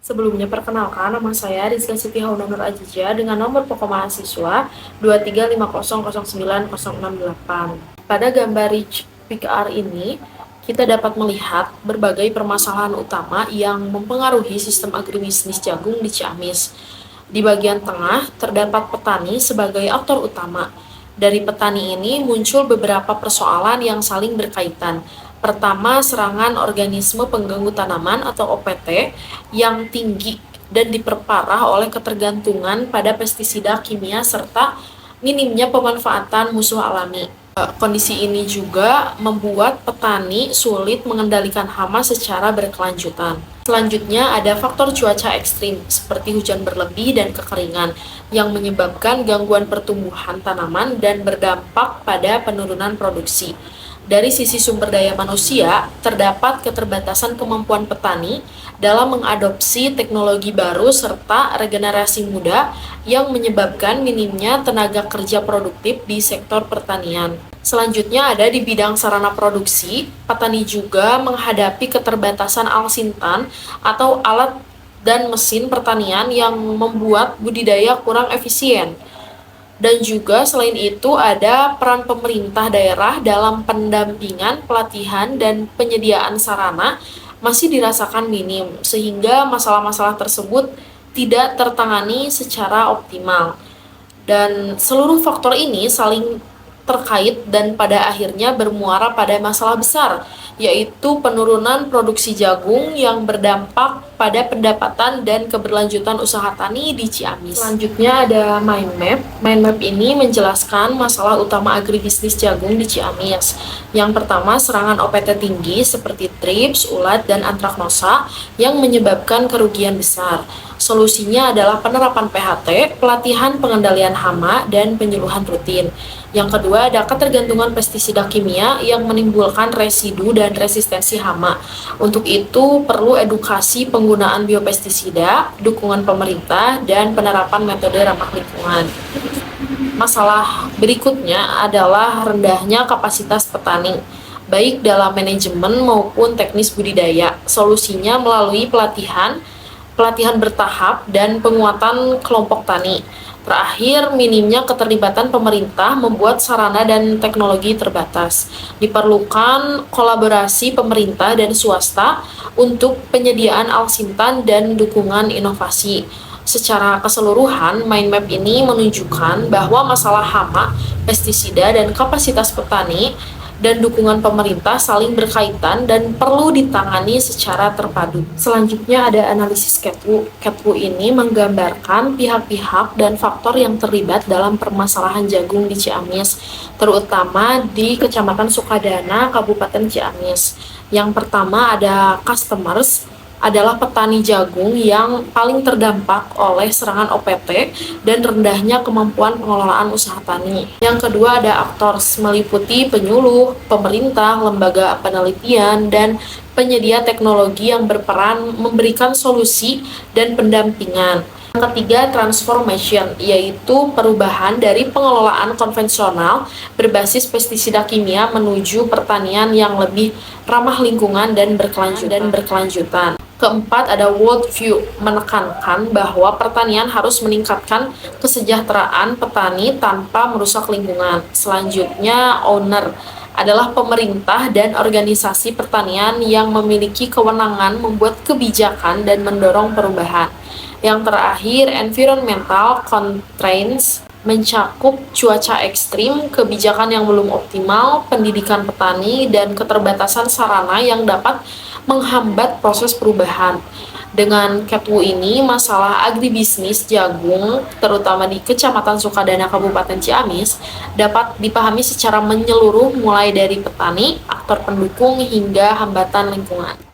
Sebelumnya perkenalkan, nama saya Rizka Siti Haunanur Ajija dengan nomor pokok mahasiswa 235009068. Pada gambar Rich PKR ini, kita dapat melihat berbagai permasalahan utama yang mempengaruhi sistem agribisnis jagung di Ciamis. Di bagian tengah, terdapat petani sebagai aktor utama. Dari petani ini muncul beberapa persoalan yang saling berkaitan. Pertama, serangan organisme pengganggu tanaman atau OPT yang tinggi dan diperparah oleh ketergantungan pada pestisida kimia serta minimnya pemanfaatan musuh alami. Kondisi ini juga membuat petani sulit mengendalikan hama secara berkelanjutan. Selanjutnya ada faktor cuaca ekstrim seperti hujan berlebih dan kekeringan yang menyebabkan gangguan pertumbuhan tanaman dan berdampak pada penurunan produksi. Dari sisi sumber daya manusia, terdapat keterbatasan kemampuan petani dalam mengadopsi teknologi baru serta regenerasi muda yang menyebabkan minimnya tenaga kerja produktif di sektor pertanian. Selanjutnya ada di bidang sarana produksi, petani juga menghadapi keterbatasan alsintan atau alat dan mesin pertanian yang membuat budidaya kurang efisien. Dan juga selain itu ada peran pemerintah daerah dalam pendampingan, pelatihan, dan penyediaan sarana masih dirasakan minim, sehingga masalah-masalah tersebut tidak tertangani secara optimal. Dan seluruh faktor ini saling terkait dan pada akhirnya bermuara pada masalah besar, yaitu penurunan produksi jagung yang berdampak pada pendapatan dan keberlanjutan usaha tani di Ciamis. Selanjutnya ada mind map. Mind map ini menjelaskan masalah utama agribisnis jagung di Ciamis. Yang pertama, serangan OPT tinggi seperti trips, ulat, dan antraknosa yang menyebabkan kerugian besar. Solusinya adalah penerapan PHT, pelatihan pengendalian hama, dan penyuluhan rutin. Yang kedua, ada ketergantungan pestisida kimia yang menimbulkan residu dan resistensi hama. Untuk itu, perlu edukasi penggunaan biopestisida, dukungan pemerintah, dan penerapan metode ramah lingkungan. Masalah berikutnya adalah rendahnya kapasitas petani, baik dalam manajemen maupun teknis budidaya. Solusinya melalui pelatihan bertahap, dan penguatan kelompok tani. Terakhir, minimnya keterlibatan pemerintah membuat sarana dan teknologi terbatas. Diperlukan kolaborasi pemerintah dan swasta untuk penyediaan alsintan dan dukungan inovasi. Secara keseluruhan, mind map ini menunjukkan bahwa masalah hama, pestisida, dan kapasitas petani dan dukungan pemerintah saling berkaitan dan perlu ditangani secara terpadu. Selanjutnya ada analisis Catwu. Catwu ini menggambarkan pihak-pihak dan faktor yang terlibat dalam permasalahan jagung di Ciamis, terutama di Kecamatan Sukadana, Kabupaten Ciamis. Yang pertama ada customers, adalah petani jagung yang paling terdampak oleh serangan OPT dan rendahnya kemampuan pengelolaan usaha tani. Yang kedua ada actors, meliputi penyuluh, pemerintah, lembaga penelitian, dan penyedia teknologi yang berperan memberikan solusi dan pendampingan. Yang ketiga, transformation, yaitu perubahan dari pengelolaan konvensional berbasis pestisida kimia menuju pertanian yang lebih ramah lingkungan dan berkelanjutan. Keempat, ada world view, menekankan bahwa pertanian harus meningkatkan kesejahteraan petani tanpa merusak lingkungan. Selanjutnya, owner adalah pemerintah dan organisasi pertanian yang memiliki kewenangan membuat kebijakan dan mendorong perubahan. Yang terakhir, environmental constraints mencakup cuaca ekstrim, kebijakan yang belum optimal, pendidikan petani, dan keterbatasan sarana yang dapat menghambat proses perubahan. Dengan Catwu ini, masalah agribisnis jagung, terutama di Kecamatan Sukadana, Kabupaten Ciamis, dapat dipahami secara menyeluruh mulai dari petani, aktor pendukung, hingga hambatan lingkungan.